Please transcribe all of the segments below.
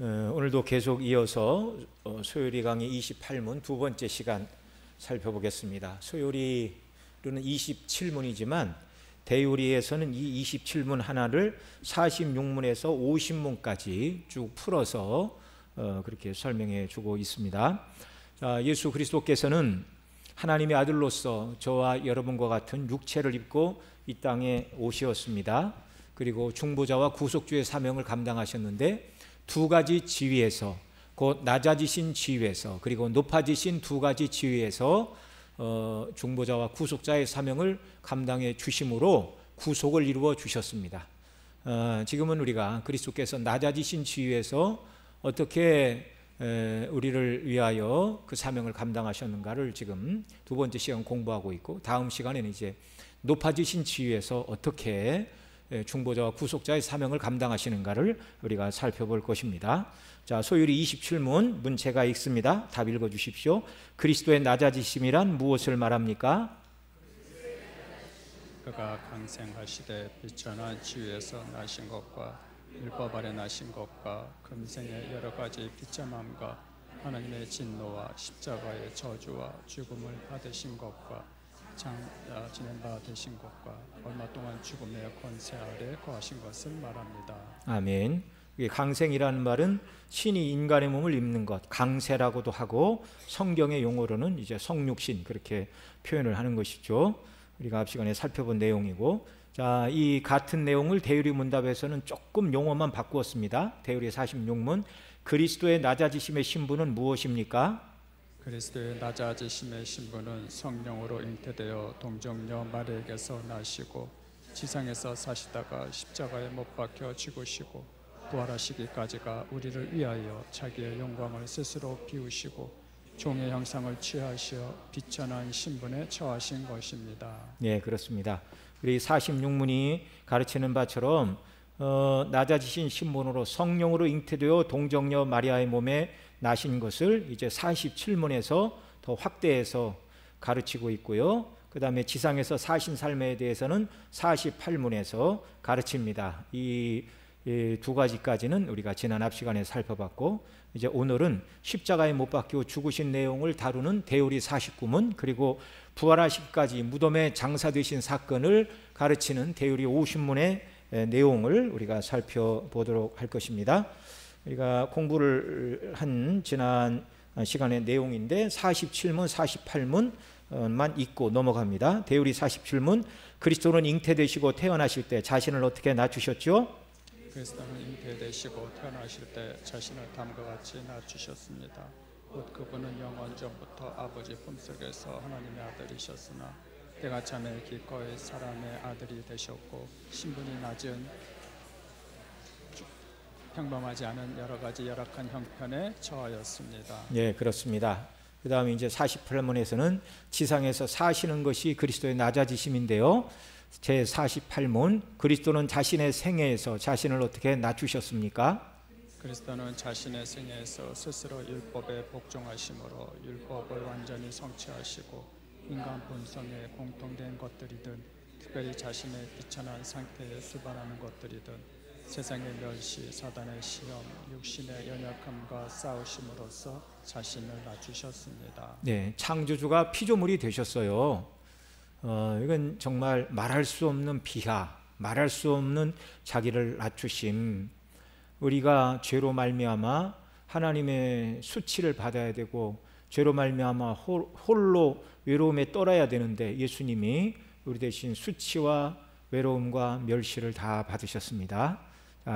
오늘도 계속 이어서 소요리 강의 28문 두 번째 시간 살펴보겠습니다. 소요리로는 27문이지만 대요리에서는 이 27문 하나를 46문에서 50문까지 쭉 풀어서 그렇게 설명해 주고 있습니다. 예수 그리스도께서는 하나님의 아들로서 저와 여러분과 같은 육체를 입고 이 땅에 오셨습니다. 그리고 중보자와 구속주의 사명을 감당하셨는데 두 가지 지위에서, 곧 낮아지신 지위에서 그리고 높아지신 두 가지 지위에서 중보자와 구속자의 사명을 감당해 주심으로 구속을 이루어 주셨습니다. 지금은 우리가 그리스도께서 낮아지신 지위에서 어떻게 우리를 위하여 그 사명을 감당하셨는가를 지금 두 번째 시간 공부하고 있고, 다음 시간에는 이제 높아지신 지위에서 어떻게 중보자와 구속자의 사명을 감당하시는가를 우리가 살펴볼 것입니다. 자, 소요리 27문 문체가 읽습니다. 답 읽어주십시오. 그리스도의 낮아지심이란 무엇을 말합니까? 그가 강생하시되 비천한 지위에서 나신 것과 율법 아래 나신 것과 금생의 여러 가지 비참함과 하나님의 진노와 십자가의 저주와 죽음을 받으신 것과 진행 받으신 것과 얼마 동안 죽음의 권세 아래 거하신 것을 말합니다. 아멘. 강생이라는 말은 신이 인간의 몸을 입는 것, 강세라고도 하고 성경의 용어로는 이제 성육신 그렇게 표현을 하는 것이죠. 우리가 앞 시간에 살펴본 내용이고, 자, 이 같은 내용을 대유리 문답에서는 조금 용어만 바꾸었습니다. 대유리 46문 그리스도의 낮아지심의 신분은 무엇입니까? 그리스도의 낮아지심의 신분은 성령으로 잉태되어 동정녀 마리에게서 나시고 지상에서 사시다가 십자가에 못 박혀 죽으시고 부활하시기까지가 우리를 위하여 자기의 영광을 스스로 비우시고 종의 형상을 취하시어 비천한 신분에 처하신 것입니다. 네, 그렇습니다. 우리 46문이 가르치는 바처럼 낮아지신 신분으로 성령으로 잉태되어 동정녀 마리아의 몸에 나신 것을 이제 47문에서 더 확대해서 가르치고 있고요. 그 다음에 지상에서 사신 삶에 대해서는 48문에서 가르칩니다. 이 두 가지까지는 우리가 지난 앞 시간에 살펴봤고, 이제 오늘은 십자가에 못 박혀 죽으신 내용을 다루는 대요리 49문, 그리고 부활하시기까지 무덤에 장사되신 사건을 가르치는 대요리 50문의 내용을 우리가 살펴보도록 할 것입니다. 우리가 공부를 한 지난 시간의 내용인데 47문, 48문만 읽고 넘어갑니다. 대요리 47문 그리스도는 잉태되시고 태어나실 때 자신을 어떻게 낮추셨죠? 그리스도는 잉태되시고 태어나실 때 자신을 다음과 같이 낮추셨습니다. 곧 그분은 영원 전부터 아버지 품속에서 하나님의 아들이셨으나 때가 참에 기꺼이 사람의 아들이 되셨고 신분이 낮은 평범하지 않은 여러 가지 열악한 형편에 처하였습니다. 네, 그렇습니다. 그 다음에 이제 48문에서는 지상에서 사시는 것이 그리스도의 낮아지심인데요. 제 48문 그리스도는 자신의 생애에서 자신을 어떻게 낮추셨습니까? 그리스도는 자신의 생애에서 스스로 율법에 복종하심으로 율법을 완전히 성취하시고 인간 본성에 공통된 것들이든 특별히 자신의 비천한 상태에 수반하는 것들이든 세상의 멸시, 사단의 시험, 육신의 연약함과 싸우심으로써 자신을 낮추셨습니다. 네, 창조주가 피조물이 되셨어요. 이건 정말 말할 수 없는 비하, 말할 수 없는 자기를 낮추심. 우리가 죄로 말미암아 하나님의 수치를 받아야 되고 죄로 말미암아 홀로 외로움에 떨어야 되는데 예수님이 우리 대신 수치와 외로움과 멸시를 다 받으셨습니다.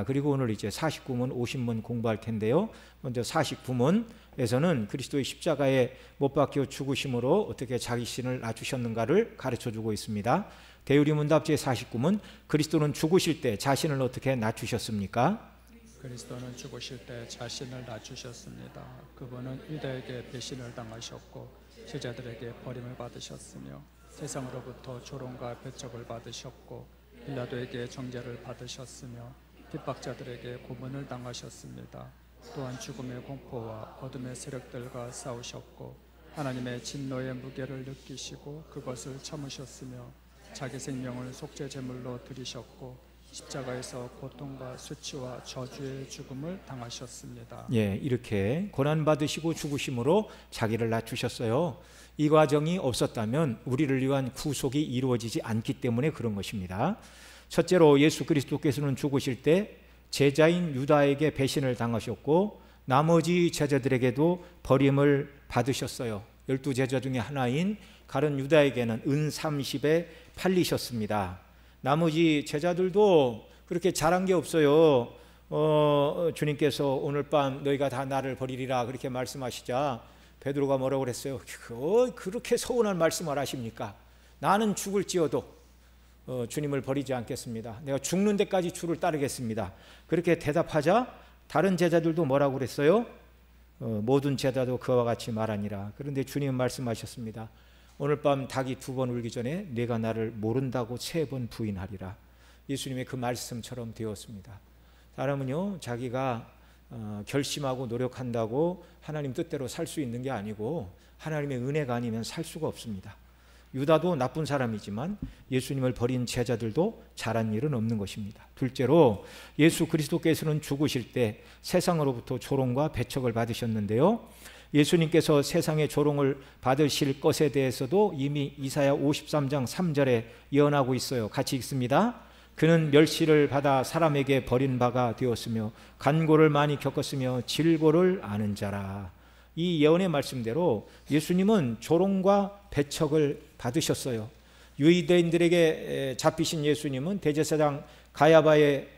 그리고 오늘 이제 49문, 50문 공부할 텐데요. 먼저 49문에서는 그리스도의 십자가에 못 박혀 죽으심으로 어떻게 자신을 낮추셨는가를 가르쳐주고 있습니다. 대유리 문답 제 49문 그리스도는 죽으실 때 자신을 어떻게 낮추셨습니까? 그리스도는 죽으실 때 자신을 낮추셨습니다. 그분은 유대에게 배신을 당하셨고 제자들에게 버림을 받으셨으며 세상으로부터 조롱과 배척을 받으셨고 빌라도에게 정죄를 받으셨으며 핍박자들에게 고문을 당하셨습니다. 또한 죽음의 공포와 어둠의 세력들과 싸우셨고 하나님의 진노의 무게를 느끼시고 그것을 참으셨으며 자기 생명을 속죄 제물로 드리셨고 십자가에서 고통과 수치와 저주의 죽음을 당하셨습니다. 예, 이렇게 고난 받으시고 죽으심으로 자기를 낮추셨어요. 이 과정이 없었다면 우리를 위한 구속이 이루어지지 않기 때문에 그런 것입니다. 첫째로 예수 그리스도께서는 죽으실 때 제자인 유다에게 배신을 당하셨고 나머지 제자들에게도 버림을 받으셨어요. 12제자 중에 하나인 가룟 유다에게는 은 30에 팔리셨습니다. 나머지 제자들도 그렇게 잘한 게 없어요. 주님께서 오늘 밤 너희가 다 나를 버리리라 그렇게 말씀하시자 베드로가 뭐라고 그랬어요? 그렇게 서운한 말씀을 하십니까? 나는 죽을지어도 주님을 버리지 않겠습니다. 내가 죽는 데까지 주를 따르겠습니다. 그렇게 대답하자 다른 제자들도 뭐라고 그랬어요? 모든 제자도 그와 같이 말하니라. 그런데 주님은 말씀하셨습니다. 오늘 밤 닭이 2번 울기 전에 네가 나를 모른다고 3번 부인하리라. 예수님의 그 말씀처럼 되었습니다. 사람은요 자기가 결심하고 노력한다고 하나님 뜻대로 살 수 있는 게 아니고 하나님의 은혜가 아니면 살 수가 없습니다. 유다도 나쁜 사람이지만 예수님을 버린 제자들도 잘한 일은 없는 것입니다. 둘째로 예수 그리스도께서는 죽으실 때 세상으로부터 조롱과 배척을 받으셨는데요, 예수님께서 세상의 조롱을 받으실 것에 대해서도 이미 이사야 53장 3절에 예언하고 있어요. 같이 읽습니다. 그는 멸시를 받아 사람에게 버림받아 되었으며 간고를 많이 겪었으며 질고를 아는 자라. 이 예언의 말씀대로 예수님은 조롱과 배척을 받으셨어요. 유대인들에게 잡히신 예수님은 대제사장 가야바의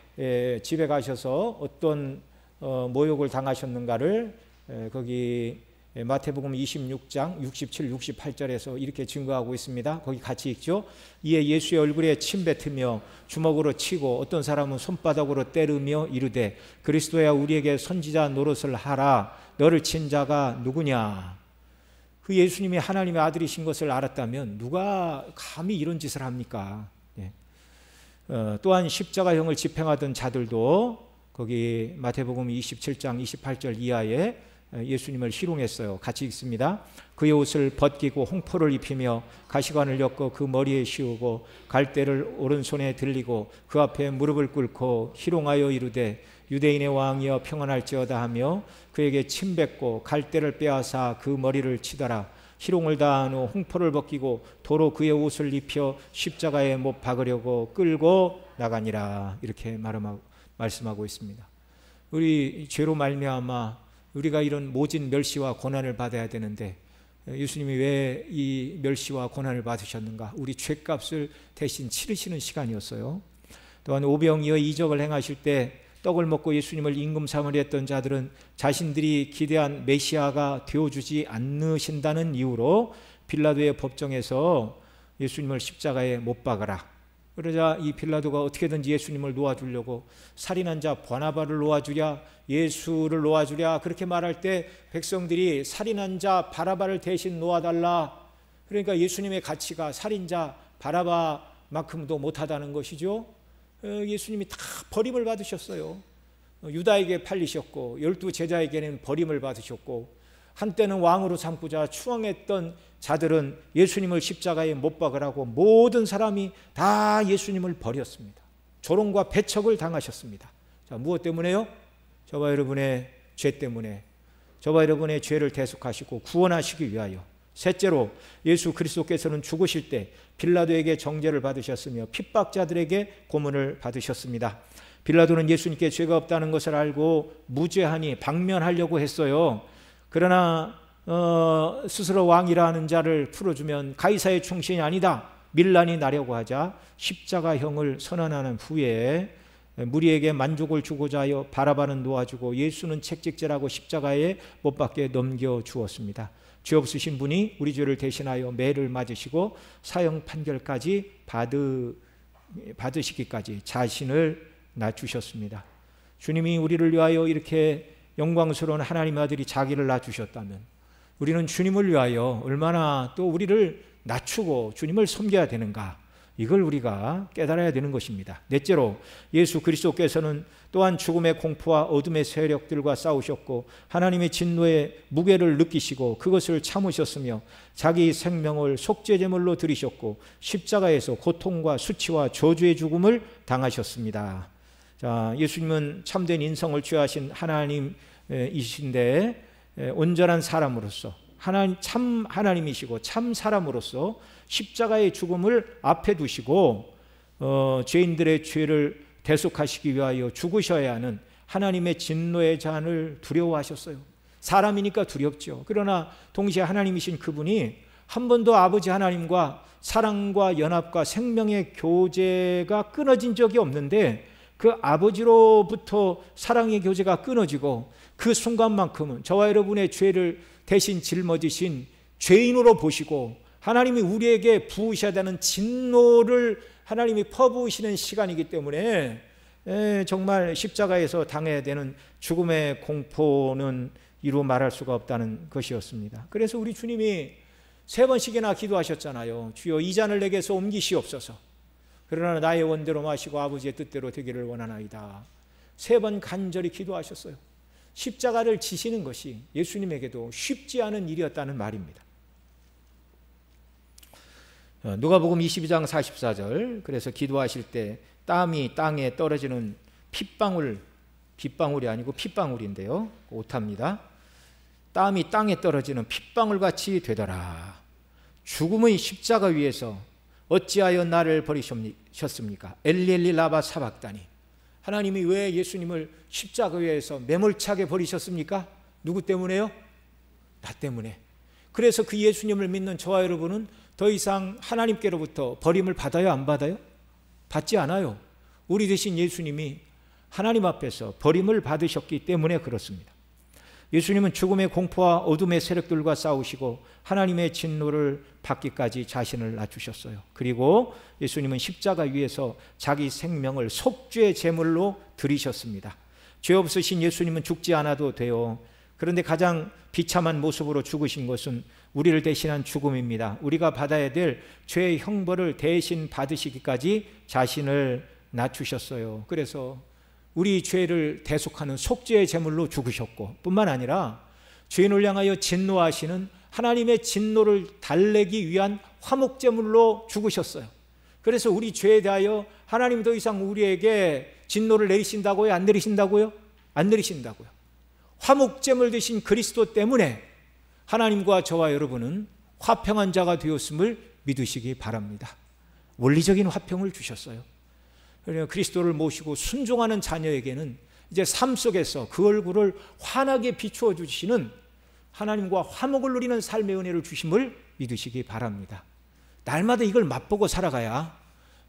집에 가셔서 어떤 모욕을 당하셨는가를 거기 마태복음 26장 67, 68절에서 이렇게 증거하고 있습니다. 거기 같이 읽죠. 이에 예수의 얼굴에 침 뱉으며 주먹으로 치고 어떤 사람은 손바닥으로 때르며 이르되 그리스도야 우리에게 선지자 노릇을 하라. 너를 친 자가 누구냐. 그 예수님이 하나님의 아들이신 것을 알았다면 누가 감히 이런 짓을 합니까? 또한 십자가형을 집행하던 자들도 거기 마태복음 27장 28절 이하에 예수님을 희롱했어요. 같이 읽습니다. 그의 옷을 벗기고 홍포를 입히며 가시관을 엮어 그 머리에 씌우고 갈대를 오른손에 들리고 그 앞에 무릎을 꿇고 희롱하여 이르되 유대인의 왕이여 평안할지어다 하며 그에게 침 뱉고 갈대를 빼앗아 그 머리를 치더라. 희롱을 다한 후 홍포를 벗기고 도로 그의 옷을 입혀 십자가에 못 박으려고 끌고 나가니라. 이렇게 말씀하고 있습니다. 우리 죄로 말미암아 우리가 이런 모진 멸시와 고난을 받아야 되는데 예수님이 왜 이 멸시와 고난을 받으셨는가? 우리 죄값을 대신 치르시는 시간이었어요. 또한 오병이어 이적을 행하실 때 떡을 먹고 예수님을 임금 삼으려 했던 자들은 자신들이 기대한 메시아가 되어주지 않으신다는 이유로 빌라도의 법정에서 예수님을 십자가에 못 박아라. 그러자 이 빌라도가 어떻게든지 예수님을 놓아주려고 살인한 자 바나바를 놓아주랴 예수를 놓아주랴 그렇게 말할 때 백성들이 살인한 자 바라바를 대신 놓아달라. 그러니까 예수님의 가치가 살인자 바라바만큼도 못하다는 것이죠. 예수님이 다 버림을 받으셨어요. 유다에게 팔리셨고 12제자에게는 버림을 받으셨고 한때는 왕으로 삼고자 추앙했던 자들은 예수님을 십자가에 못 박으라고 모든 사람이 다 예수님을 버렸습니다. 조롱과 배척을 당하셨습니다. 자, 무엇 때문에요? 저와 여러분의 죄 때문에, 저와 여러분의 죄를 대속하시고 구원하시기 위하여. 셋째로 예수 그리스도께서는 죽으실 때 빌라도에게 정죄를 받으셨으며 핍박자들에게 고문을 받으셨습니다. 빌라도는 예수님께 죄가 없다는 것을 알고 무죄하니 방면하려고 했어요. 그러나 스스로 왕이라 하는 자를 풀어주면 가이사의 충신이 아니다 밀란이 나려고 하자 십자가형을 선언하는 후에 무리에게 만족을 주고자 하여 바라바는 놓아주고 예수는 책찍질하고 십자가에 못 박게 넘겨주었습니다. 죄 없으신 분이 우리 죄를 대신하여 매를 맞으시고 사형 판결까지 받으시기까지 자신을 낮추셨습니다. 주님이 우리를 위하여 이렇게 영광스러운 하나님의 아들이 자기를 낮추셨다면 우리는 주님을 위하여 얼마나 또 우리를 낮추고 주님을 섬겨야 되는가. 이걸 우리가 깨달아야 되는 것입니다. 넷째로 예수 그리스도께서는 또한 죽음의 공포와 어둠의 세력들과 싸우셨고 하나님의 진노의 무게를 느끼시고 그것을 참으셨으며 자기 생명을 속죄제물로 드리셨고 십자가에서 고통과 수치와 저주의 죽음을 당하셨습니다. 자, 예수님은 참된 인성을 취하신 하나님이신데 온전한 사람으로서 참 하나님이시고 참 사람으로서 십자가의 죽음을 앞에 두시고 죄인들의 죄를 대속하시기 위하여 죽으셔야 하는 하나님의 진노의 잔을 두려워하셨어요. 사람이니까 두렵죠. 그러나 동시에 하나님이신 그분이 한 번도 아버지 하나님과 사랑과 연합과 생명의 교제가 끊어진 적이 없는데 그 아버지로부터 사랑의 교제가 끊어지고 그 순간만큼은 저와 여러분의 죄를 대신 짊어지신 죄인으로 보시고 하나님이 우리에게 부으셔야 되는 진노를 하나님이 퍼부으시는 시간이기 때문에 정말 십자가에서 당해야 되는 죽음의 공포는 이루 말할 수가 없다는 것이었습니다. 그래서 우리 주님이 3번씩이나 기도하셨잖아요. 주여 이 잔을 내게서 옮기시옵소서. 그러나 나의 원대로 마시고 아버지의 뜻대로 되기를 원하나이다. 3번 간절히 기도하셨어요. 십자가를 지시는 것이 예수님에게도 쉽지 않은 일이었다는 말입니다. 누가복음 22장 44절, 그래서 기도하실 때 땀이 땅에 떨어지는 빗방울이 아니고 핏방울인데요, 오타입니다. 땀이 땅에 떨어지는 핏방울같이 되더라. 죽음의 십자가 위에서 어찌하여 나를 버리셨습니까? 엘리 라바 사박다니. 하나님이 왜 예수님을 십자가 위에서 매몰차게 버리셨습니까? 누구 때문에요? 나 때문에. 그래서 그 예수님을 믿는 저와 여러분은 더 이상 하나님께로부터 버림을 받아요? 안 받아요? 받지 않아요. 우리 대신 예수님이 하나님 앞에서 버림을 받으셨기 때문에 그렇습니다. 예수님은 죽음의 공포와 어둠의 세력들과 싸우시고 하나님의 진노를 받기까지 자신을 낮추셨어요. 그리고 예수님은 십자가 위에서 자기 생명을 속죄 제물로 드리셨습니다. 죄 없으신 예수님은 죽지 않아도 돼요. 그런데 가장 비참한 모습으로 죽으신 것은 우리를 대신한 죽음입니다. 우리가 받아야 될 죄의 형벌을 대신 받으시기까지 자신을 낮추셨어요. 그래서 우리 죄를 대속하는 속죄의 제물로 죽으셨고 뿐만 아니라 죄인을 향하여 진노하시는 하나님의 진노를 달래기 위한 화목제물로 죽으셨어요. 그래서 우리 죄에 대하여 하나님이 더 이상 우리에게 진노를 내리신다고요? 안 내리신다고요? 안 내리신다고요. 화목제물 되신 그리스도 때문에 하나님과 저와 여러분은 화평한 자가 되었음을 믿으시기 바랍니다. 원리적인 화평을 주셨어요. 그리스도를 모시고 순종하는 자녀에게는 이제 삶 속에서 그 얼굴을 환하게 비추어 주시는 하나님과 화목을 누리는 삶의 은혜를 주심을 믿으시기 바랍니다. 날마다 이걸 맛보고 살아가야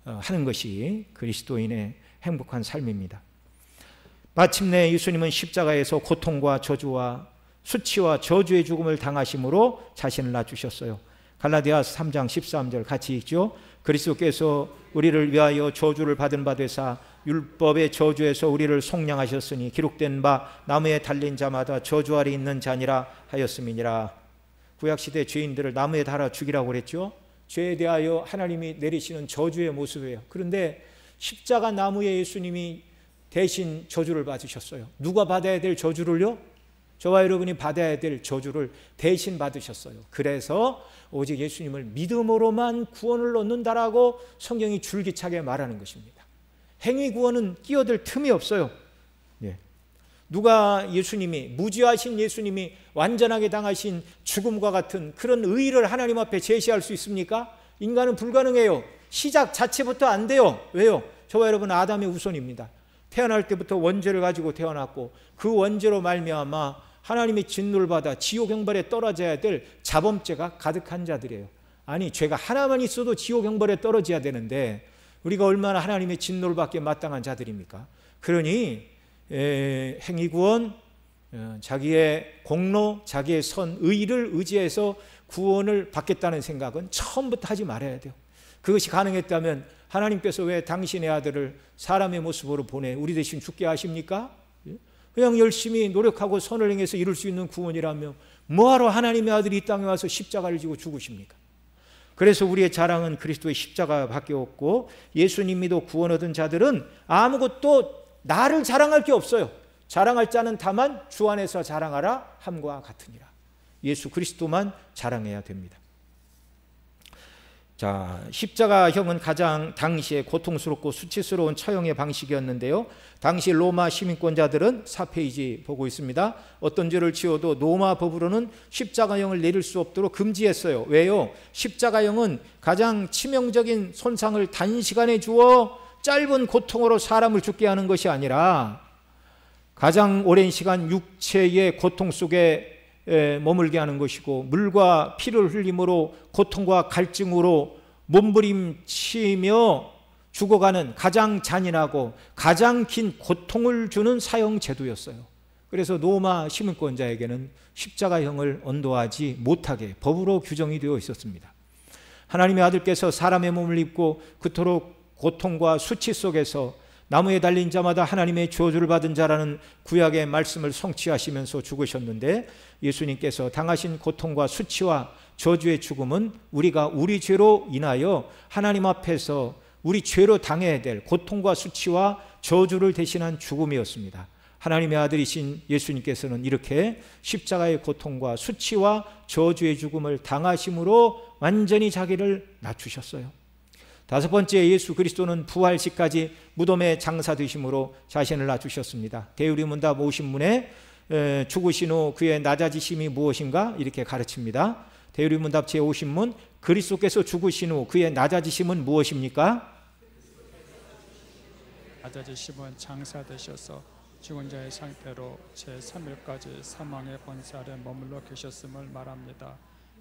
하는 것이 그리스도인의 행복한 삶입니다. 마침내 예수님은 십자가에서 고통과 저주와 수치와 저주의 죽음을 당하심으로 자신을 낮추셨어요. 갈라디아서 3장 13절 같이 읽죠. 그리스도께서 우리를 위하여 저주를 받은 바 되사 율법의 저주에서 우리를 속량하셨으니 기록된 바 나무에 달린 자마다 저주 아래 있는 자니라 하였음이니라. 구약시대 죄인들을 나무에 달아 죽이라고 그랬죠. 죄에 대하여 하나님이 내리시는 저주의 모습이에요. 그런데 십자가 나무에 예수님이 대신 저주를 받으셨어요. 누가 받아야 될 저주를요? 저와 여러분이 받아야 될 저주를 대신 받으셨어요. 그래서 오직 예수님을 믿음으로만 구원을 얻는다라고 성경이 줄기차게 말하는 것입니다. 행위 구원은 끼어들 틈이 없어요. 누가 예수님이, 무죄하신 예수님이 완전하게 당하신 죽음과 같은 그런 의의를 하나님 앞에 제시할 수 있습니까? 인간은 불가능해요. 시작 자체부터 안 돼요. 왜요? 저와 여러분은 아담의 후손입니다. 태어날 때부터 원죄를 가지고 태어났고 그 원죄로 말미암아 하나님의 진노를 받아 지옥 형벌에 떨어져야 될 자범죄가 가득한 자들이에요. 아니, 죄가 하나만 있어도 지옥 형벌에 떨어져야 되는데 우리가 얼마나 하나님의 진노를 받기에 마땅한 자들입니까? 그러니 행위구원, 자기의 공로, 자기의 선, 의를 의지해서 구원을 받겠다는 생각은 처음부터 하지 말아야 돼요. 그것이 가능했다면 하나님께서 왜 당신의 아들을 사람의 모습으로 보내 우리 대신 죽게 하십니까? 그냥 열심히 노력하고 선을 행해서 이룰 수 있는 구원이라며 뭐하러 하나님의 아들이 이 땅에 와서 십자가를 지고 죽으십니까? 그래서 우리의 자랑은 그리스도의 십자가밖에 없고, 예수님 믿어 구원 얻은 자들은 아무것도 나를 자랑할 게 없어요. 자랑할 자는 다만 주 안에서 자랑하라 함과 같으니라. 예수 그리스도만 자랑해야 됩니다. 자, 십자가형은 가장 당시에 고통스럽고 수치스러운 처형의 방식이었는데요, 당시 로마 시민권자들은 4페이지 보고 있습니다. 어떤 죄를 지어도 로마 법으로는 십자가형을 내릴 수 없도록 금지했어요. 왜요? 십자가형은 가장 치명적인 손상을 단시간에 주어 짧은 고통으로 사람을 죽게 하는 것이 아니라 가장 오랜 시간 육체의 고통 속에 머물게 하는 것이고, 물과 피를 흘림으로 고통과 갈증으로 몸부림치며 죽어가는 가장 잔인하고 가장 긴 고통을 주는 사형 제도였어요. 그래서 로마 시민권자에게는 십자가형을 언도하지 못하게 법으로 규정이 되어 있었습니다. 하나님의 아들께서 사람의 몸을 입고 그토록 고통과 수치 속에서 나무에 달린 자마다 하나님의 저주를 받은 자라는 구약의 말씀을 성취하시면서 죽으셨는데, 예수님께서 당하신 고통과 수치와 저주의 죽음은 우리가 우리 죄로 인하여 하나님 앞에서 우리 죄로 당해야 될 고통과 수치와 저주를 대신한 죽음이었습니다. 하나님의 아들이신 예수님께서는 이렇게 십자가의 고통과 수치와 저주의 죽음을 당하심으로 완전히 자기를 낮추셨어요. 다섯 번째, 예수 그리스도는 부활시까지 무덤에 장사되심으로 자신을 낮추셨습니다. 대유리문답 50문에 죽으신 후 그의 낮아지심이 무엇인가 이렇게 가르칩니다. 대유리문답 제50문, 그리스도께서 죽으신 후 그의 낮아지심은 무엇입니까? 낮아지심은 장사되셔서 죽은 자의 상태로 제3일까지 사망의 권세 아래 머물러 계셨음을 말합니다.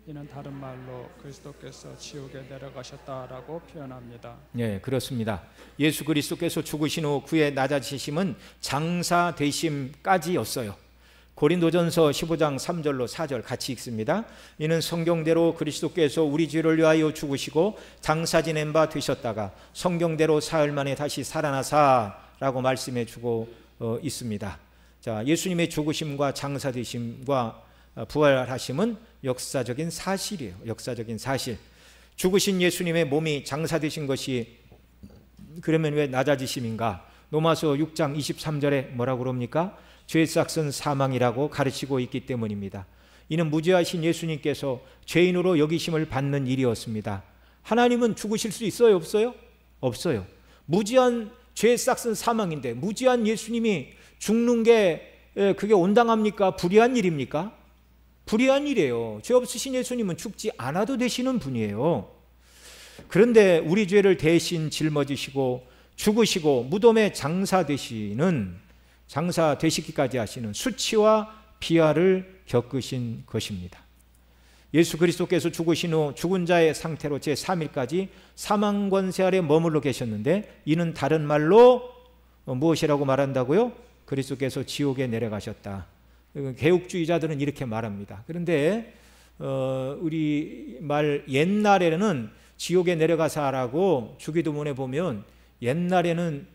이는 다른 말로 그리스도께서 지옥에 내려가셨다라고 표현합니다. 네, 그렇습니다. 예수 그리스도께서 죽으신 후 그의 낮아지심은 장사되심까지였어요. 고린도전서 15장 3절로 4절 같이 읽습니다. 이는 성경대로 그리스도께서 우리 죄를 위하여 죽으시고 장사 지낸 바 되셨다가 성경대로 사흘 만에 다시 살아나사라고 말씀해 주고 있습니다. 자, 예수님의 죽으심과 장사되심과 부활하심은 역사적인 사실이에요. 역사적인 사실. 죽으신 예수님의 몸이 장사되신 것이 그러면 왜 낮아지심인가? 로마서 6장 23절에 뭐라고 그럽니까? 죄의 삭은 사망이라고 가르치고 있기 때문입니다. 이는 무죄하신 예수님께서 죄인으로 여기심을 받는 일이었습니다. 하나님은 죽으실 수 있어요? 없어요? 없어요. 무죄한 죄의 삭은 사망인데 무죄한 예수님이 죽는 게 그게 온당합니까? 불의한 일입니까? 불의한 일이에요. 죄 없으신 예수님은 죽지 않아도 되시는 분이에요. 그런데 우리 죄를 대신 짊어지시고 죽으시고 무덤에 장사되시기까지 하시는 수치와 비하를 겪으신 것입니다. 예수 그리스도께서 죽으신 후 죽은 자의 상태로 제3일까지 사망 권세 아래 머물러 계셨는데, 이는 다른 말로 무엇이라고 말한다고요? 그리스도께서 지옥에 내려가셨다. 개혁주의자들은 이렇게 말합니다. 그런데 우리 말 옛날에는 지옥에 내려가사라고 주기도문에 보면, 옛날에는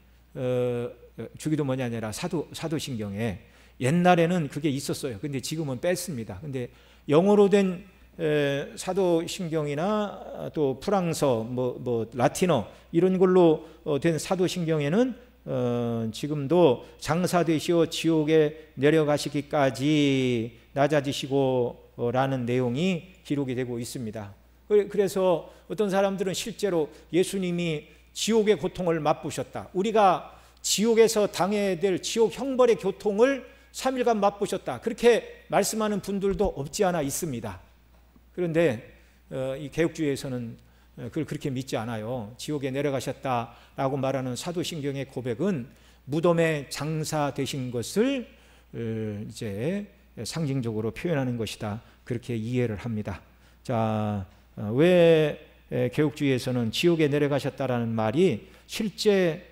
주기도문이 아니라 사도신경에 옛날에는 그게 있었어요. 근데 지금은 뺐습니다. 근데 영어로 된 사도신경이나 또 프랑서, 라틴어 이런 걸로 된 사도신경에는 지금도 장사되시어 지옥에 내려가시기까지 낮아지시고 라는 내용이 기록이 되고 있습니다. 그래서 어떤 사람들은 실제로 예수님이 지옥의 고통을 맛보셨다, 우리가 지옥에서 당해야 될 지옥 형벌의 고통을 3일간 맛보셨다, 그렇게 말씀하는 분들도 없지 않아 있습니다. 그런데 이 개혁주의에서는 그걸 그렇게 믿지 않아요. 지옥에 내려가셨다라고 말하는 사도신경의 고백은 무덤에 장사되신 것을 이제 상징적으로 표현하는 것이다, 그렇게 이해를 합니다. 자, 왜 개혁주의에서는 지옥에 내려가셨다라는 말이 실제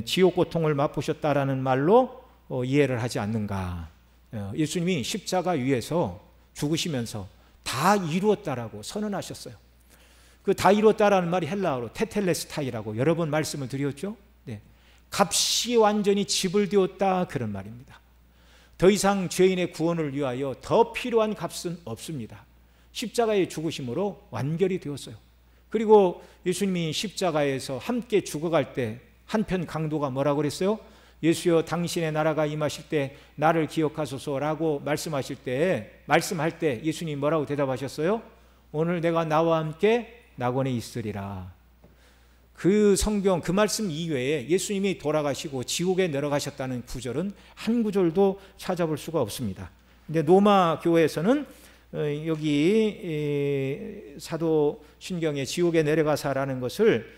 지옥 고통을 맛보셨다라는 말로 이해를 하지 않는가? 예수님이 십자가 위에서 죽으시면서 다 이루었다라고 선언하셨어요. 그 다 이루었다라는 말이 헬라어로 테텔레스타이라고 여러 번 말씀을 드렸죠. 네. 값이 완전히 지불되었다, 그런 말입니다. 더 이상 죄인의 구원을 위하여 더 필요한 값은 없습니다. 십자가의 죽으심으로 완결이 되었어요. 그리고 예수님이 십자가에서 함께 죽어갈 때 한편 강도가 뭐라고 그랬어요? 예수여 당신의 나라가 임하실 때 나를 기억하소서라고 말씀할 때 예수님이 뭐라고 대답하셨어요? 오늘 내가 나와 함께 낙원에 있으리라. 그 성경 그 말씀 이외에 예수님이 돌아가시고 지옥에 내려가셨다는 구절은 한 구절도 찾아볼 수가 없습니다. 근데 로마 교회에서는 여기 사도신경에 지옥에 내려가사라는 것을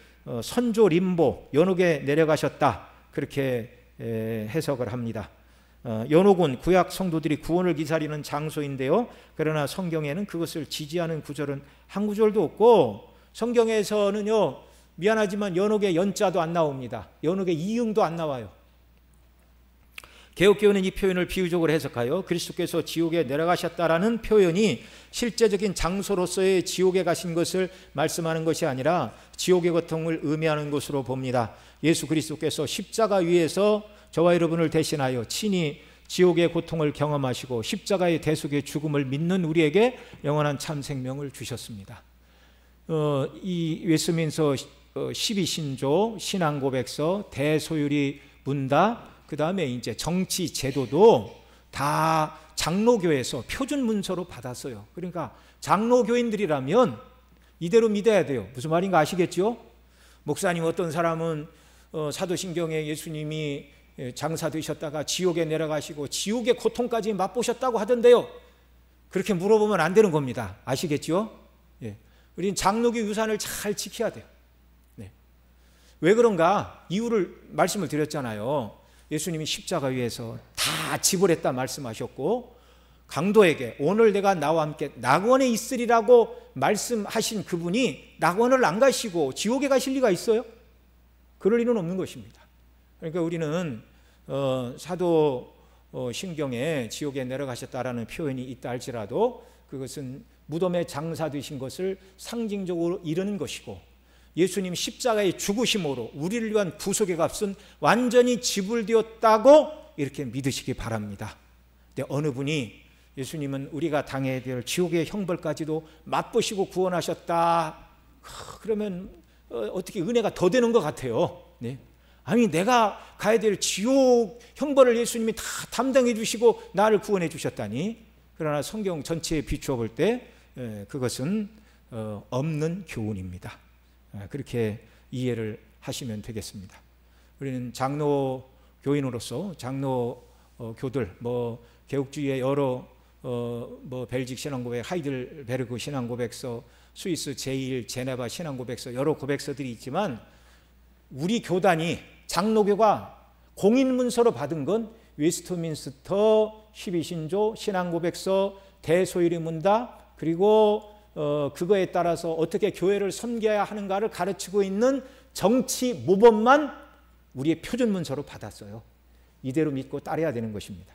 선조 림보 연옥에 내려가셨다 그렇게 해석을 합니다. 연옥은 구약 성도들이 구원을 기다리는 장소인데요. 그러나 성경에는 그것을 지지하는 구절은 한 구절도 없고, 성경에서는요 미안하지만 연옥의 연자도 안 나옵니다. 연옥의 이응도 안 나와요. 개역교회는 이 표현을 비유적으로 해석하여 그리스도께서 지옥에 내려가셨다라는 표현이 실제적인 장소로서의 지옥에 가신 것을 말씀하는 것이 아니라 지옥의 고통을 의미하는 것으로 봅니다. 예수 그리스도께서 십자가 위에서 저와 여러분을 대신하여 친히 지옥의 고통을 경험하시고 십자가의 대속의 죽음을 믿는 우리에게 영원한 참 생명을 주셨습니다. 이 웨스민서 12신조, 신앙고백서, 대소율이 문답, 그 다음에 이제 정치 제도도 다 장로교에서 표준 문서로 받았어요. 그러니까 장로교인들이라면 이대로 믿어야 돼요. 무슨 말인가 아시겠죠? 목사님 어떤 사람은 사도신경에 예수님이 장사되셨다가 지옥에 내려가시고 지옥의 고통까지 맛보셨다고 하던데요. 그렇게 물어보면 안 되는 겁니다. 아시겠죠? 예. 우리는 장로교 유산을 잘 지켜야 돼요. 네. 왜 그런가? 이유를 말씀을 드렸잖아요. 예수님이 십자가 위에서 다 지불했다 말씀하셨고, 강도에게 오늘 내가 나와 함께 낙원에 있으리라고 말씀하신 그분이 낙원을 안 가시고 지옥에 가실 리가 있어요? 그럴 리는 없는 것입니다. 그러니까 우리는 사도 신경에 지옥에 내려가셨다라는 표현이 있다 할지라도 그것은 무덤에 장사되신 것을 상징적으로 이르는 것이고, 예수님 십자가의 죽으심으로 우리를 위한 구속의 값은 완전히 지불되었다고 이렇게 믿으시기 바랍니다. 근데 어느 분이 예수님은 우리가 당해야 될 지옥의 형벌까지도 맛보시고 구원하셨다, 그러면 어떻게 은혜가 더 되는 것 같아요. 네? 아니 내가 가야 될 지옥 형벌을 예수님이 다 담당해 주시고 나를 구원해 주셨다니. 그러나 성경 전체에 비추어 볼 때 그것은 없는 교훈입니다. 그렇게 이해를 하시면 되겠습니다. 우리는 장로 교인으로서 장로 교들, 개혁주의의 여러 벨직 신앙고백, 하이델베르그 신앙고백서, 스위스 제1 제네바 신앙고백서, 여러 고백서들이 있지만 우리 교단이 장로교가 공인문서로 받은 건 웨스트민스터 12신조, 신앙고백서, 대소율이 문답, 그리고 그거에 따라서 어떻게 교회를 섬겨야 하는가를 가르치고 있는 정치 모범만 우리의 표준 문서로 받았어요. 이대로 믿고 따라야 되는 것입니다.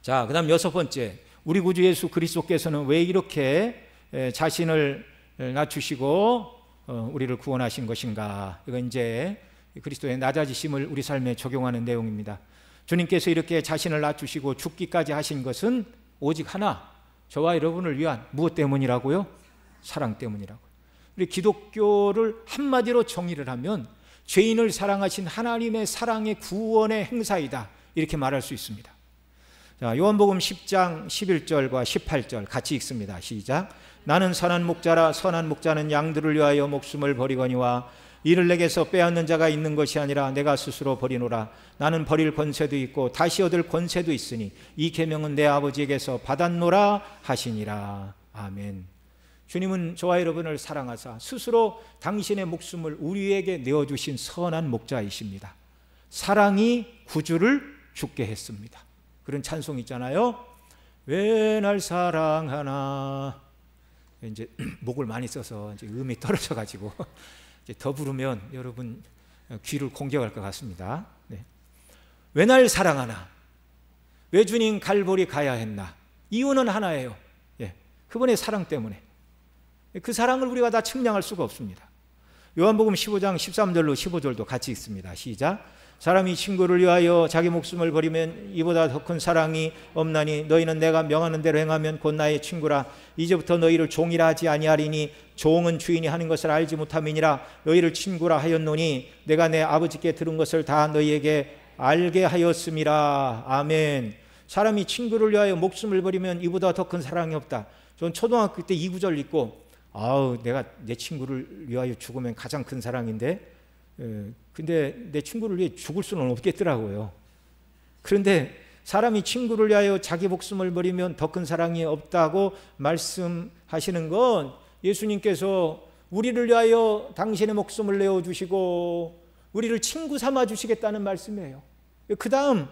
자, 그다음 6번째, 우리 구주 예수 그리스도께서는 왜 이렇게 자신을 낮추시고 우리를 구원하신 것인가? 이건 이제 그리스도의 낮아지심을 우리 삶에 적용하는 내용입니다. 주님께서 이렇게 자신을 낮추시고 죽기까지 하신 것은 오직 하나, 저와 여러분을 위한 무엇 때문이라고요? 사랑 때문이라고요. 우리 기독교를 한마디로 정의를 하면 죄인을 사랑하신 하나님의 사랑의 구원의 행사이다, 이렇게 말할 수 있습니다. 자, 요한복음 10장 11절과 18절 같이 읽습니다. 시작. 나는 선한 목자라, 선한 목자는 양들을 위하여 목숨을 버리거니와 이를 내게서 빼앗는 자가 있는 것이 아니라 내가 스스로 버리노라. 나는 버릴 권세도 있고 다시 얻을 권세도 있으니 이 계명은 내 아버지에게서 받았노라 하시니라. 아멘. 주님은 저와 여러분을 사랑하사 스스로 당신의 목숨을 우리에게 내어주신 선한 목자이십니다. 사랑이 구주를 죽게 했습니다. 그런 찬송 있잖아요. 왜 날 사랑하나. 이제 목을 많이 써서 이제 음이 떨어져 가지고 이제 더 부르면 여러분 귀를 공격할 것 같습니다. 네. 왜 날 사랑하나? 왜 주님 갈보리 가야 했나? 이유는 하나예요. 예, 그분의 사랑 때문에. 그 사랑을 우리가 다 측량할 수가 없습니다. 요한복음 15장 13절로 15절도 같이 읽습니다. 시작. 사람이 친구를 위하여 자기 목숨을 버리면 이보다 더 큰 사랑이 없나니 너희는 내가 명하는 대로 행하면 곧 나의 친구라. 이제부터 너희를 종이라 하지 아니하리니 종은 주인이 하는 것을 알지 못함이니라. 너희를 친구라 하였노니 내가 내 아버지께 들은 것을 다 너희에게 알게 하였음이라. 아멘. 사람이 친구를 위하여 목숨을 버리면 이보다 더 큰 사랑이 없다. 전 초등학교 때 이 구절 읽고 내가 내 친구를 위하여 죽으면 가장 큰 사랑인데 근데 내 친구를 위해 죽을 수는 없겠더라고요. 그런데 사람이 친구를 위하여 자기 목숨을 버리면 더 큰 사랑이 없다고 말씀하시는 건 예수님께서 우리를 위하여 당신의 목숨을 내어주시고 우리를 친구 삼아 주시겠다는 말씀이에요. 그 다음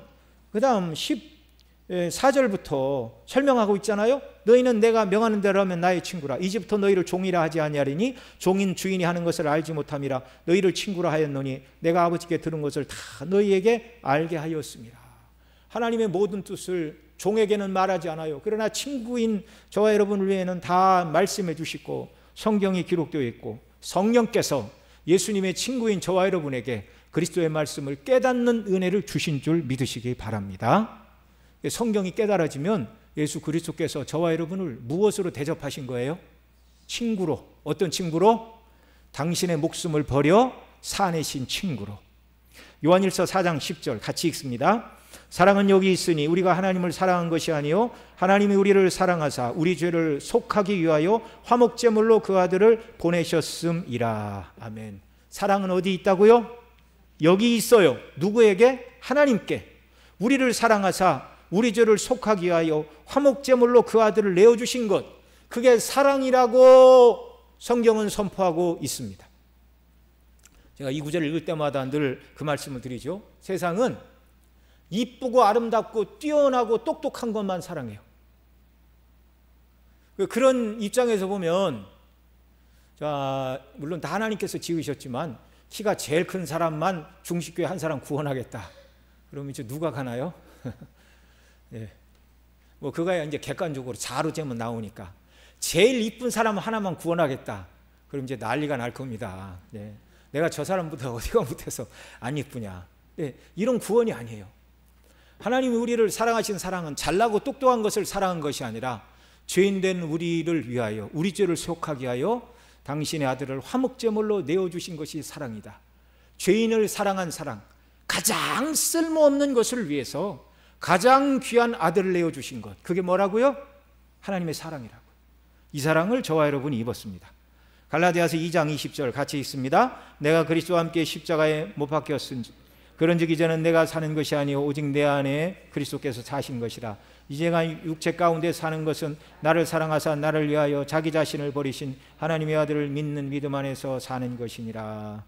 14절부터 설명하고 있잖아요. 너희는 내가 명하는 대로 하면 나의 친구라. 이제부터 너희를 종이라 하지 아니하리니 종인 주인이 하는 것을 알지 못함이라. 너희를 친구라 하였노니 내가 아버지께 들은 것을 다 너희에게 알게 하였습니다. 하나님의 모든 뜻을 종에게는 말하지 않아요. 그러나 친구인 저와 여러분을 위해는 다 말씀해 주시고 성경이 기록되어 있고 성령께서 예수님의 친구인 저와 여러분에게 그리스도의 말씀을 깨닫는 은혜를 주신 줄 믿으시기 바랍니다. 성경이 깨달아지면 예수 그리스도께서 저와 여러분을 무엇으로 대접하신 거예요? 친구로. 어떤 친구로? 당신의 목숨을 버려 사내신 친구로. 요한일서 4장 10절 같이 읽습니다. 사랑은 여기 있으니 우리가 하나님을 사랑한 것이 아니요 하나님이 우리를 사랑하사 우리 죄를 속하기 위하여 화목제물로 그 아들을 보내셨음이라. 아멘. 사랑은 어디 있다고요? 여기 있어요. 누구에게? 하나님께. 우리를 사랑하사 우리 죄를 속하기 위하여 화목제물로 그 아들을 내어주신 것, 그게 사랑이라고 성경은 선포하고 있습니다. 제가 이 구절을 읽을 때마다 늘 그 말씀을 드리죠. 세상은 이쁘고 아름답고 뛰어나고 똑똑한 것만 사랑해요. 그런 입장에서 보면 물론 다 하나님께서 지으셨지만 키가 제일 큰 사람만 중식교회 한 사람 구원하겠다. 그러면 이제 누가 가나요? 예. 그거야 이제 객관적으로 자로 재면 나오니까 제일 이쁜 사람 하나만 구원하겠다. 그럼 이제 난리가 날 겁니다. 예. 내가 저 사람보다 어디가 못해서 안 이쁘냐. 예. 이런 구원이 아니에요. 하나님이 우리를 사랑하신 사랑은 잘나고 똑똑한 것을 사랑한 것이 아니라 죄인된 우리를 위하여 우리 죄를 속하게 하여 당신의 아들을 화목제물로 내어주신 것이 사랑이다. 죄인을 사랑한 사랑, 가장 쓸모없는 것을 위해서 가장 귀한 아들을 내어주신 것, 그게 뭐라고요? 하나님의 사랑이라고요. 이 사랑을 저와 여러분이 입었습니다. 갈라디아서 2장 20절 같이 읽습니다. 내가 그리스도와 함께 십자가에 못 박혔은지 그런즉 이제는 내가 사는 것이 아니요 오직 내 안에 그리스도께서 사신 것이라. 이제가 육체 가운데 사는 것은 나를 사랑하사 나를 위하여 자기 자신을 버리신 하나님의 아들을 믿는 믿음 안에서 사는 것이니라.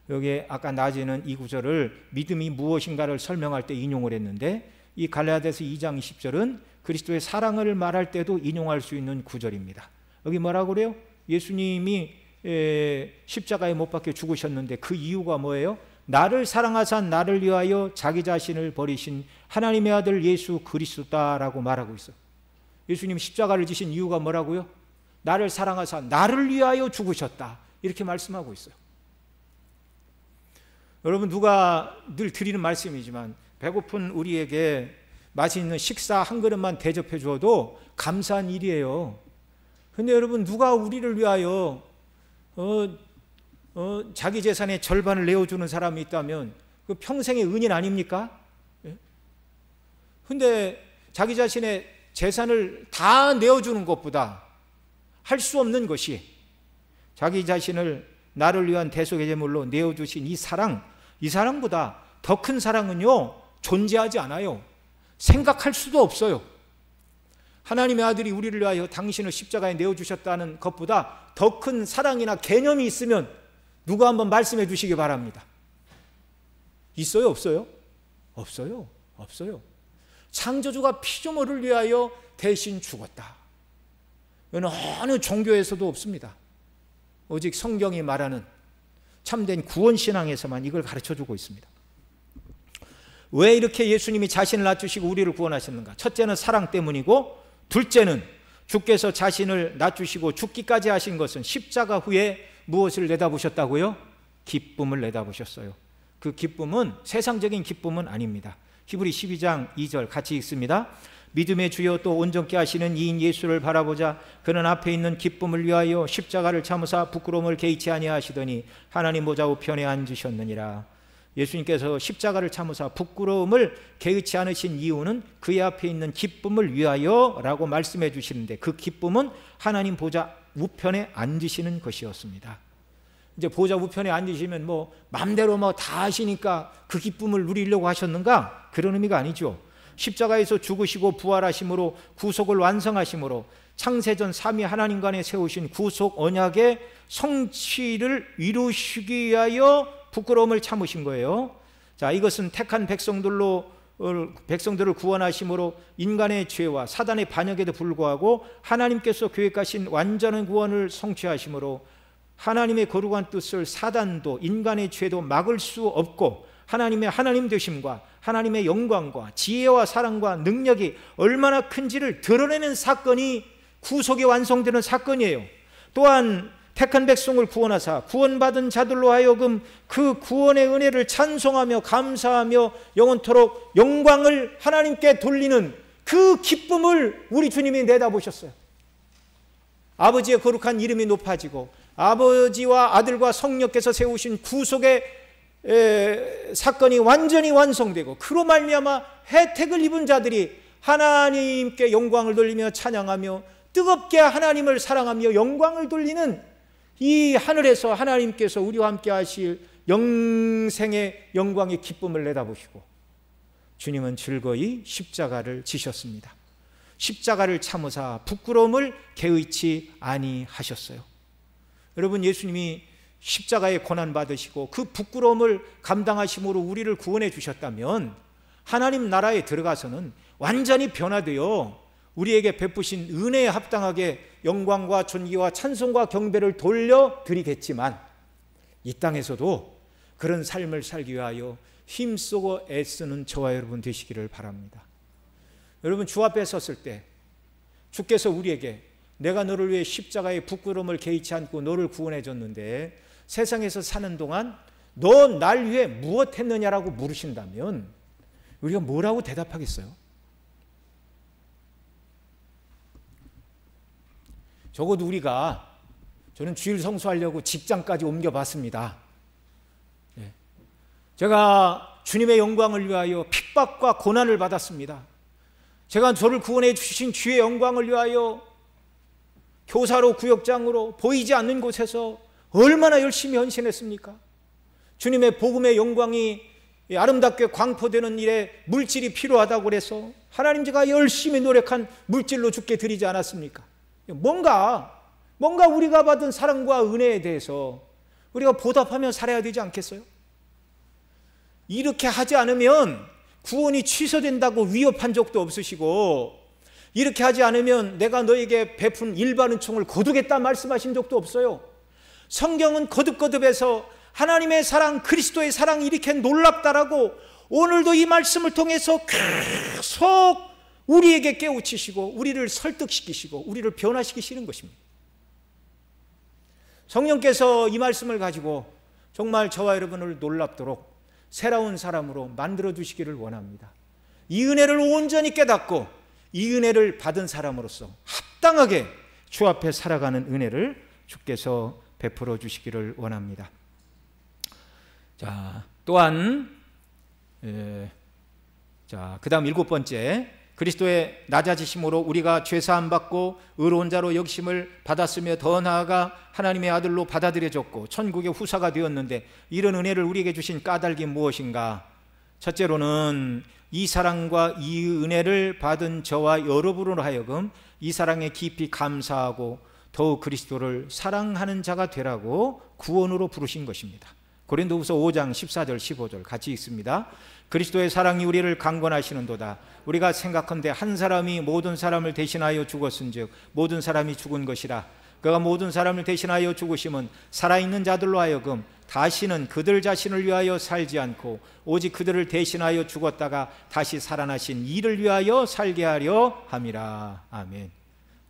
여기에 아까 낮에는 이 구절을 믿음이 무엇인가를 설명할 때 인용을 했는데 이 갈라디아서 2장 20절은 그리스도의 사랑을 말할 때도 인용할 수 있는 구절입니다. 여기 뭐라고 그래요? 예수님이 십자가에 못 박혀 죽으셨는데 그 이유가 뭐예요? 나를 사랑하사 나를 위하여 자기 자신을 버리신 하나님의 아들 예수 그리스도다라고 말하고 있어요. 예수님 십자가를 지신 이유가 뭐라고요? 나를 사랑하사 나를 위하여 죽으셨다. 이렇게 말씀하고 있어요. 여러분, 누가 늘 드리는 말씀이지만 배고픈 우리에게 맛있는 식사 한 그릇만 대접해 주어도 감사한 일이에요. 그런데 여러분, 누가 우리를 위하여 자기 재산의 절반을 내어주는 사람이 있다면 그 평생의 은인 아닙니까? 그런데 자기 자신의 재산을 다 내어주는 것보다 할 수 없는 것이 자기 자신을 나를 위한 대속의 제물로 내어주신 이 사랑보다 더 큰 사랑은요 존재하지 않아요. 생각할 수도 없어요. 하나님의 아들이 우리를 위하여 당신을 십자가에 내어주셨다는 것보다 더 큰 사랑이나 개념이 있으면 누가 한번 말씀해 주시기 바랍니다. 있어요? 없어요? 없어요. 없어요. 창조주가 피조물을 위하여 대신 죽었다. 이건 어느 종교에서도 없습니다. 오직 성경이 말하는 참된 구원신앙에서만 이걸 가르쳐주고 있습니다. 왜 이렇게 예수님이 자신을 낮추시고 우리를 구원하셨는가? 첫째는 사랑 때문이고, 둘째는 주께서 자신을 낮추시고 죽기까지 하신 것은 십자가 후에 무엇을 내다보셨다고요? 기쁨을 내다보셨어요. 그 기쁨은 세상적인 기쁨은 아닙니다. 히브리 12장 2절 같이 읽습니다. 믿음의 주여 또 온전케 하시는 이인 예수를 바라보자. 그는 앞에 있는 기쁨을 위하여 십자가를 참으사 부끄러움을 개의치 아니하시더니 하나님 보좌 우편에 앉으셨느니라. 예수님께서 십자가를 참으사 부끄러움을 개의치 않으신 이유는 그의 앞에 있는 기쁨을 위하여 라고 말씀해 주시는데, 그 기쁨은 하나님 보좌 우편에 앉으시는 것이었습니다. 이제 보좌 우편에 앉으시면 뭐 마음대로 뭐 다 하시니까 그 기쁨을 누리려고 하셨는가? 그런 의미가 아니죠. 십자가에서 죽으시고 부활하심으로 구속을 완성하심으로 창세전 삼위 하나님 간에 세우신 구속 언약의 성취를 이루시기 위하여 부끄러움을 참으신 거예요. 자, 이것은 택한 백성들을 구원하심으로 인간의 죄와 사단의 반역에도 불구하고 하나님께서 계획하신 완전한 구원을 성취하심으로 하나님의 거룩한 뜻을 사단도 인간의 죄도 막을 수 없고, 하나님의 하나님 되심과 하나님의 영광과 지혜와 사랑과 능력이 얼마나 큰지를 드러내는 사건이 구속이 완성되는 사건이에요. 또한 택한 백성을 구원하사 구원받은 자들로 하여금 그 구원의 은혜를 찬송하며 감사하며 영원토록 영광을 하나님께 돌리는 그 기쁨을 우리 주님이 내다보셨어요. 아버지의 거룩한 이름이 높아지고 아버지와 아들과 성령께서 세우신 구속의 사건이 완전히 완성되고, 그로 말미암아 혜택을 입은 자들이 하나님께 영광을 돌리며 찬양하며 뜨겁게 하나님을 사랑하며 영광을 돌리는 이 하늘에서 하나님께서 우리와 함께 하실 영생의 영광의 기쁨을 내다보시고, 주님은 즐거이 십자가를 지셨습니다. 십자가를 참으사 부끄러움을 개의치 아니하셨어요. 여러분, 예수님이 십자가에 고난받으시고 그 부끄러움을 감당하심으로 우리를 구원해 주셨다면, 하나님 나라에 들어가서는 완전히 변화되어 우리에게 베푸신 은혜에 합당하게 영광과 존귀와 찬송과 경배를 돌려드리겠지만, 이 땅에서도 그런 삶을 살기 위하여 힘쓰고 애쓰는 저와 여러분 되시기를 바랍니다. 여러분, 주 앞에 섰을 때 주께서 우리에게 내가 너를 위해 십자가의 부끄러움을 개의치 않고 너를 구원해 줬는데 세상에서 사는 동안 너 날 위해 무엇 했느냐라고 물으신다면 우리가 뭐라고 대답하겠어요? 적어도 우리가, 저는 주일 성수하려고 직장까지 옮겨봤습니다. 제가 주님의 영광을 위하여 핍박과 고난을 받았습니다. 제가 저를 구원해 주신 주의 영광을 위하여 교사로 구역장으로 보이지 않는 곳에서 얼마나 열심히 헌신했습니까? 주님의 복음의 영광이 아름답게 광포되는 일에 물질이 필요하다고 그래서 하나님 제가 열심히 노력한 물질로 주께 드리지 않았습니까? 뭔가 우리가 받은 사랑과 은혜에 대해서 우리가 보답하며 살아야 되지 않겠어요? 이렇게 하지 않으면 구원이 취소된다고 위협한 적도 없으시고, 이렇게 하지 않으면 내가 너에게 베푼 일반 은총을 거두겠다 말씀하신 적도 없어요. 성경은 거듭거듭해서 하나님의 사랑, 그리스도의 사랑이 이렇게 놀랍다라고 오늘도 이 말씀을 통해서 계속 우리에게 깨우치시고 우리를 설득시키시고 우리를 변화시키시는 것입니다. 성령께서 이 말씀을 가지고 정말 저와 여러분을 놀랍도록 새로운 사람으로 만들어 주시기를 원합니다. 이 은혜를 온전히 깨닫고 이 은혜를 받은 사람으로서 합당하게 주 앞에 살아가는 은혜를 주께서 베풀어 주시기를 원합니다. 자, 또한 그 다음 7번째, 그리스도의 낮아지심으로 우리가 죄사함 받고 의로운 자로 여기심을 받았으며 더 나아가 하나님의 아들로 받아들여졌고 천국의 후사가 되었는데, 이런 은혜를 우리에게 주신 까닭이 무엇인가? 첫째로는 이 사랑과 이 은혜를 받은 저와 여러분으로 하여금 이 사랑에 깊이 감사하고 더욱 그리스도를 사랑하는 자가 되라고 구원으로 부르신 것입니다. 고린도후서 5장 14절 15절 같이 읽습니다. 그리스도의 사랑이 우리를 강권하시는도다. 우리가 생각한데 한 사람이 모든 사람을 대신하여 죽었은즉 모든 사람이 죽은 것이라. 그가 모든 사람을 대신하여 죽으심은 살아있는 자들로 하여금 다시는 그들 자신을 위하여 살지 않고 오직 그들을 대신하여 죽었다가 다시 살아나신 이를 위하여 살게 하려 함이라. 아멘.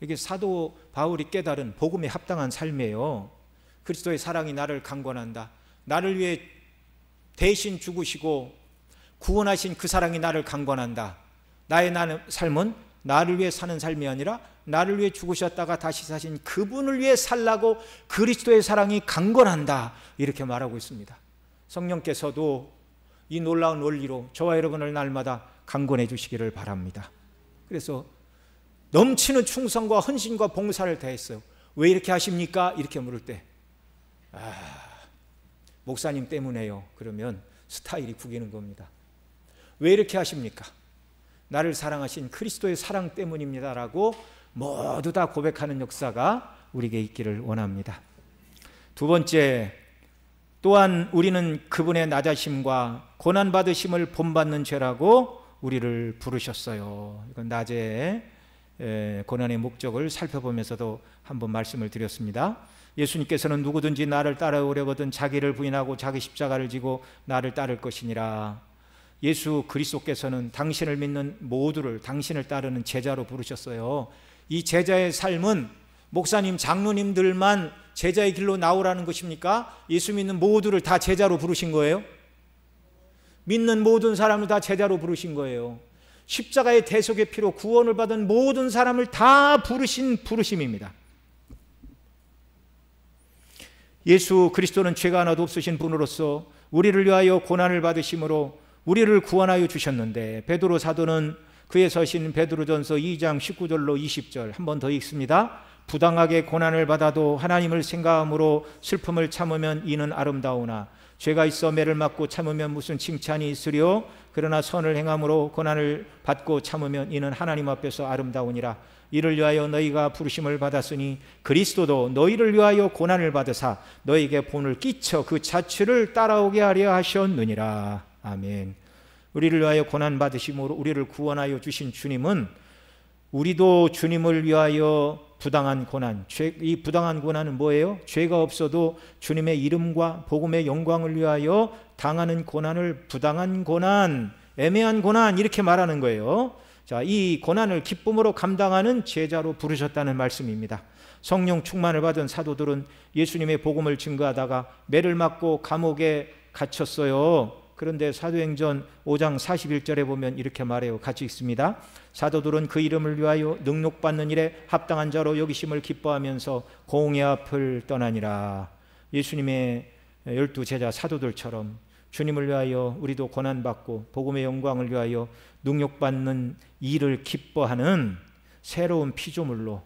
이게 사도 바울이 깨달은 복음에 합당한 삶이에요. 그리스도의 사랑이 나를 강권한다. 나를 위해 대신 죽으시고 구원하신 그 사랑이 나를 강권한다. 나의 삶은 나를 위해 사는 삶이 아니라 나를 위해 죽으셨다가 다시 사신 그분을 위해 살라고 그리스도의 사랑이 강권한다. 이렇게 말하고 있습니다. 성령께서도 이 놀라운 원리로 저와 여러분을 날마다 강권해 주시기를 바랍니다. 그래서 넘치는 충성과 헌신과 봉사를 다했어요. 왜 이렇게 하십니까? 이렇게 물을 때 목사님 때문에요. 그러면 스타일이 구기는 겁니다. 왜 이렇게 하십니까? 나를 사랑하신 그리스도의 사랑 때문입니다라고 모두 다 고백하는 역사가 우리에게 있기를 원합니다. 두 번째, 또한 우리는 그분의 낮아심과 고난받으심을 본받는 죄라고 우리를 부르셨어요. 이건 낮에 고난의 목적을 살펴보면서도 한번 말씀을 드렸습니다. 예수님께서는 누구든지 나를 따라오려거든 자기를 부인하고 자기 십자가를 지고 나를 따를 것이니라. 예수 그리스도께서는 당신을 믿는 모두를 당신을 따르는 제자로 부르셨어요. 이 제자의 삶은 목사님, 장로님들만 제자의 길로 나오라는 것입니까? 예수 믿는 모두를 다 제자로 부르신 거예요? 믿는 모든 사람을 다 제자로 부르신 거예요. 십자가의 대속의 피로 구원을 받은 모든 사람을 다 부르신 부르심입니다. 예수 그리스도는 죄가 하나도 없으신 분으로서 우리를 위하여 고난을 받으심으로 우리를 구원하여 주셨는데, 베드로 사도는 그에 서신 베드로전서 2장 19절로 20절 한 번 더 읽습니다. 부당하게 고난을 받아도 하나님을 생각함으로 슬픔을 참으면 이는 아름다우나 죄가 있어 매를 맞고 참으면 무슨 칭찬이 있으리요? 그러나 선을 행함으로 고난을 받고 참으면 이는 하나님 앞에서 아름다우니라. 이를 위하여 너희가 부르심을 받았으니 그리스도도 너희를 위하여 고난을 받으사 너희에게 본을 끼쳐 그 자취를 따라오게 하려 하셨느니라. 아멘. 우리를 위하여 고난 받으심으로 우리를 구원하여 주신 주님은 우리도 주님을 위하여 부당한 고난, 이 부당한 고난은 뭐예요? 죄가 없어도 주님의 이름과 복음의 영광을 위하여 당하는 고난을 부당한 고난, 애매한 고난 이렇게 말하는 거예요. 자, 이 고난을 기쁨으로 감당하는 제자로 부르셨다는 말씀입니다. 성령 충만을 받은 사도들은 예수님의 복음을 증거하다가 매를 맞고 감옥에 갇혔어요. 그런데 사도행전 5장 41절에 보면 이렇게 말해요. 같이 읽습니다. 사도들은 그 이름을 위하여 능력받는 일에 합당한 자로 여기심을 기뻐하면서 공의 앞을 떠나니라. 예수님의 12제자 사도들처럼 주님을 위하여 우리도 고난받고 복음의 영광을 위하여 능력받는 일을 기뻐하는 새로운 피조물로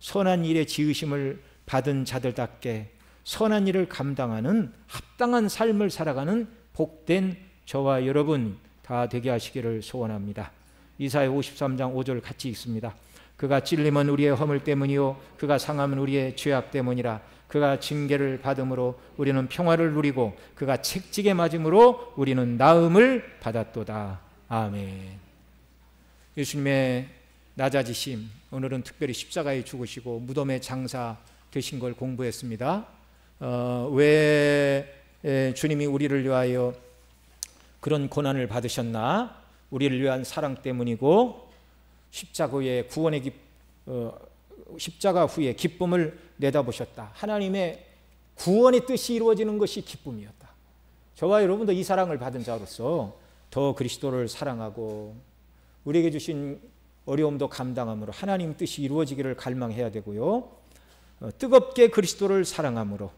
선한 일에 지으심을 받은 자들답게 선한 일을 감당하는 합당한 삶을 살아가는 복된 저와 여러분 다 되게 하시기를 소원합니다. 이사야 53장 5절 같이 읽습니다. 그가 찔림은 우리의 허물 때문이요 그가 상함은 우리의 죄악 때문이라. 그가 징계를 받음으로 우리는 평화를 누리고 그가 책찍에 맞음으로 우리는 나음을 받았도다. 아멘. 예수님의 낮아지심, 오늘은 특별히 십자가에 죽으시고 무덤에 장사 되신 걸 공부했습니다. 왜 주님이 우리를 위하여 그런 고난을 받으셨나? 우리를 위한 사랑 때문이고 십자가 후에 기쁨을 내다보셨다. 하나님의 구원의 뜻이 이루어지는 것이 기쁨이었다. 저와 여러분도 이 사랑을 받은 자로서 더 그리스도를 사랑하고 우리에게 주신 어려움도 감당함으로 하나님 뜻이 이루어지기를 갈망해야 되고요. 뜨겁게 그리스도를 사랑함으로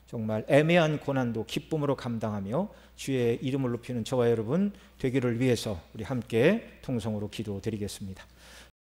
정말 애매한 고난도 기쁨으로 감당하며 주의 이름을 높이는 저와 여러분 되기를 위해서 우리 함께 통성으로 기도드리겠습니다.